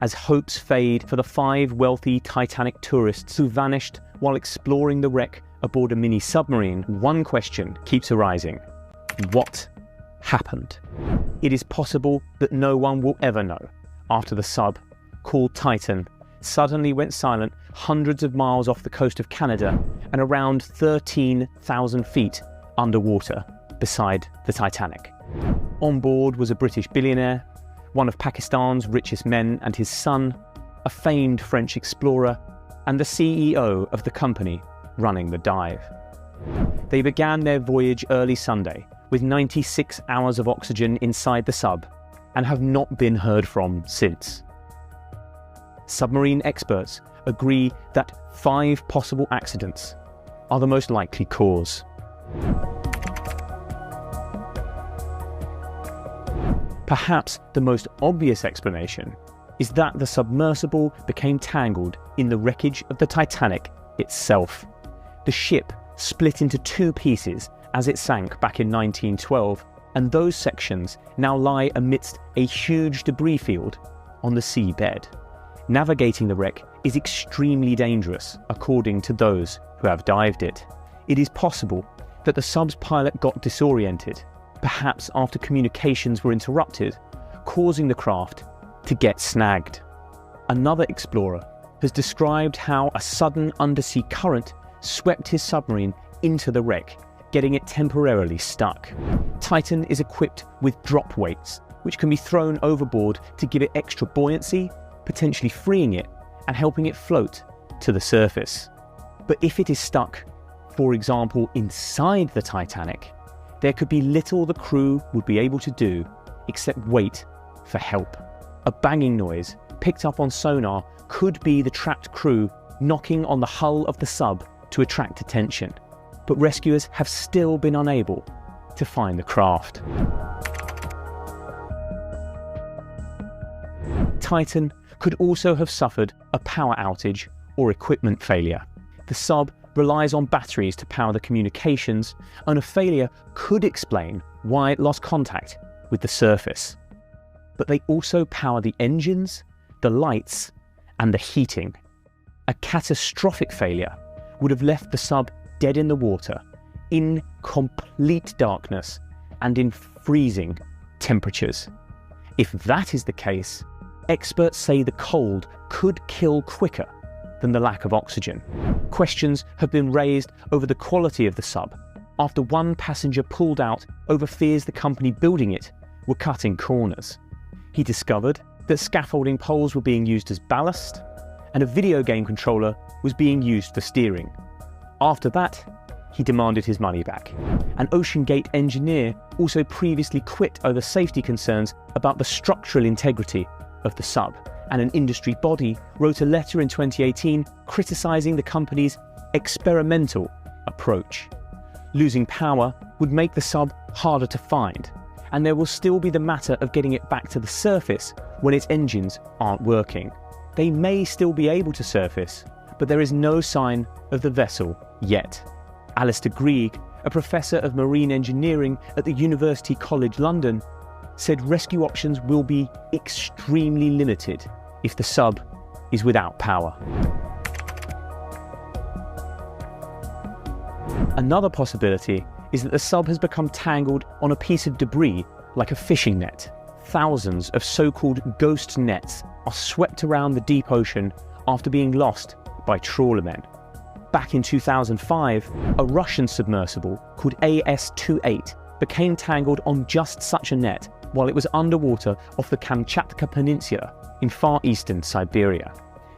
as hopes fade for the 5 wealthy Titanic tourists who vanished while exploring the wreck aboard a mini submarine, one question keeps arising. What happened? It is possible that no one will ever know after the sub, called Titan, suddenly went silent hundreds of miles off the coast of Canada and around 13,000 feet underwater beside the Titanic. On board was a British billionaire, one of Pakistan's richest men and his son, a famed French explorer, and the CEO of the company running the dive. They began their voyage early Sunday with 96 hours of oxygen inside the sub and have not been heard from since. Submarine experts agree that 5 possible accidents are the most likely cause. Perhaps the most obvious explanation is that the submersible became tangled in the wreckage of the Titanic itself. The ship split into 2 pieces as it sank back in 1912, and those sections now lie amidst a huge debris field on the seabed. Navigating the wreck is extremely dangerous, according to those who have dived it. It is possible that the sub's pilot got disoriented, perhaps after communications were interrupted, causing the craft to get snagged. Another explorer has described how a sudden undersea current swept his submarine into the wreck, getting it temporarily stuck. Titan is equipped with drop weights, which can be thrown overboard to give it extra buoyancy, potentially freeing it and helping it float to the surface. But if it is stuck, for example, inside the Titanic, there could be little the crew would be able to do except wait for help. A banging noise picked up on sonar could be the trapped crew knocking on the hull of the sub to attract attention, but rescuers have still been unable to find the craft. Titan could also have suffered a power outage or equipment failure. The sub relies on batteries to power the communications, and a failure could explain why it lost contact with the surface. But they also power the engines, the lights, and the heating. A catastrophic failure would have left the sub dead in the water, in complete darkness, and in freezing temperatures. If that is the case, experts say the cold could kill quicker than the lack of oxygen. Questions have been raised over the quality of the sub after one passenger pulled out over fears the company building it were cutting corners. He discovered that scaffolding poles were being used as ballast and a video game controller was being used for steering. After that, he demanded his money back. An OceanGate engineer also previously quit over safety concerns about the structural integrity of the sub, and an industry body wrote a letter in 2018 criticising the company's experimental approach. Losing power would make the sub harder to find, and there will still be the matter of getting it back to the surface when its engines aren't working. They may still be able to surface, but there is no sign of the vessel yet. Alistair Grieg, a professor of marine engineering at the University College London, said rescue options will be extremely limited if the sub is without power. Another possibility is that the sub has become tangled on a piece of debris like a fishing net. Thousands of so-called ghost nets are swept around the deep ocean after being lost by trawlermen. Back in 2005, a Russian submersible called AS-28 became tangled on just such a net while it was underwater off the Kamchatka Peninsula in far eastern Siberia.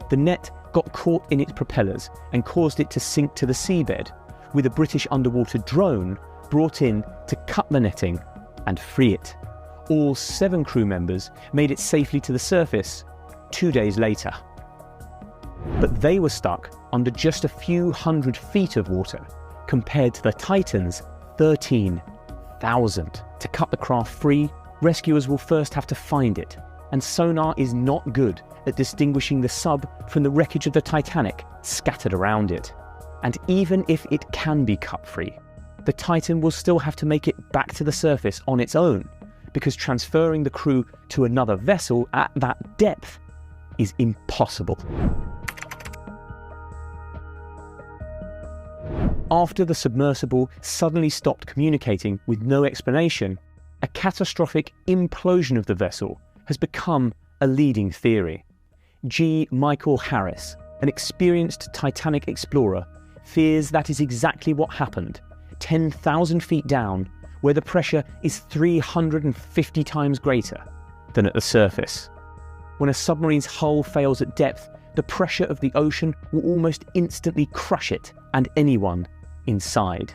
The net got caught in its propellers and caused it to sink to the seabed, with a British underwater drone brought in to cut the netting and free it. All 7 crew members made it safely to the surface 2 days later. But they were stuck under just a few hundred feet of water, compared to the Titan's 13,000. To cut the craft free, rescuers will first have to find it, and sonar is not good at distinguishing the sub from the wreckage of the Titanic scattered around it. And even if it can be cut free, the Titan will still have to make it back to the surface on its own, because transferring the crew to another vessel at that depth is impossible. After the submersible suddenly stopped communicating with no explanation, a catastrophic implosion of the vessel has become a leading theory. G. Michael Harris, an experienced Titanic explorer, fears that is exactly what happened, 10,000 feet down, where the pressure is 350 times greater than at the surface. When a submarine's hull fails at depth, the pressure of the ocean will almost instantly crush it and anyone inside.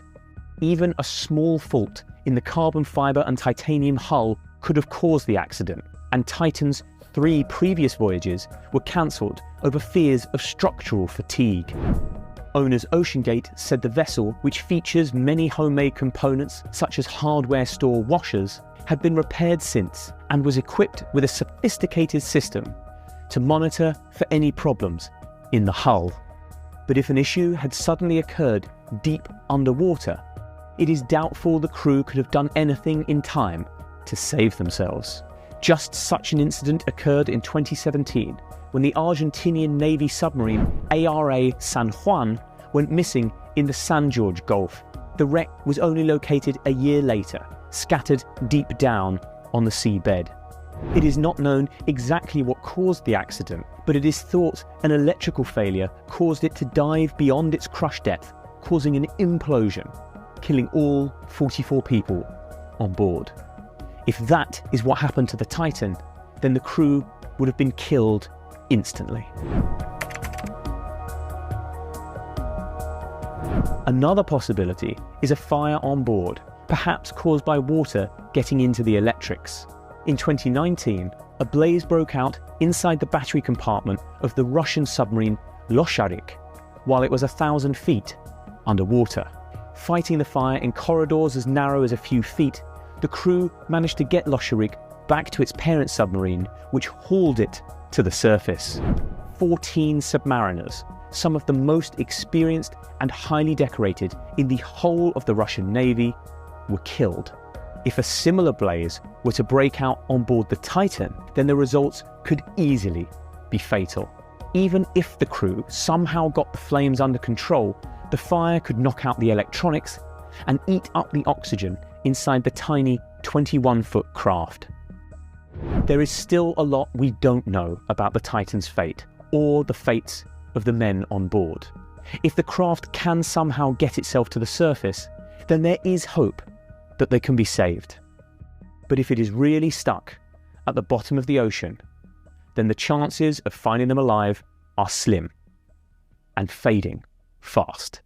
Even a small fault in the carbon fibre and titanium hull could have caused the accident, and Titan's 3 previous voyages were cancelled over fears of structural fatigue. Owners OceanGate said the vessel, which features many homemade components such as hardware store washers, had been repaired since and was equipped with a sophisticated system to monitor for any problems in the hull. But if an issue had suddenly occurred deep underwater, it is doubtful the crew could have done anything in time to save themselves. Just such an incident occurred in 2017 when the Argentinian Navy submarine ARA San Juan went missing in the San Jorge Gulf. The wreck was only located a year later, scattered deep down on the seabed. It is not known exactly what caused the accident, but it is thought an electrical failure caused it to dive beyond its crush depth, causing an implosion, killing all 44 people on board. If that is what happened to the Titan, then the crew would have been killed instantly. Another possibility is a fire on board, perhaps caused by water getting into the electrics. In 2019, a blaze broke out inside the battery compartment of the Russian submarine Losharik while it was 1,000 feet underwater. Fighting the fire in corridors as narrow as a few feet, the crew managed to get Losharik back to its parent submarine, which hauled it to the surface. 14 submariners, some of the most experienced and highly decorated in the whole of the Russian Navy, were killed. If a similar blaze were to break out on board the Titan, then the results could easily be fatal. Even if the crew somehow got the flames under control, the fire could knock out the electronics and eat up the oxygen inside the tiny 21-foot craft. There is still a lot we don't know about the Titan's fate, or the fates of the men on board. If the craft can somehow get itself to the surface, then there is hope that they can be saved. But if it is really stuck at the bottom of the ocean, then the chances of finding them alive are slim and fading fast.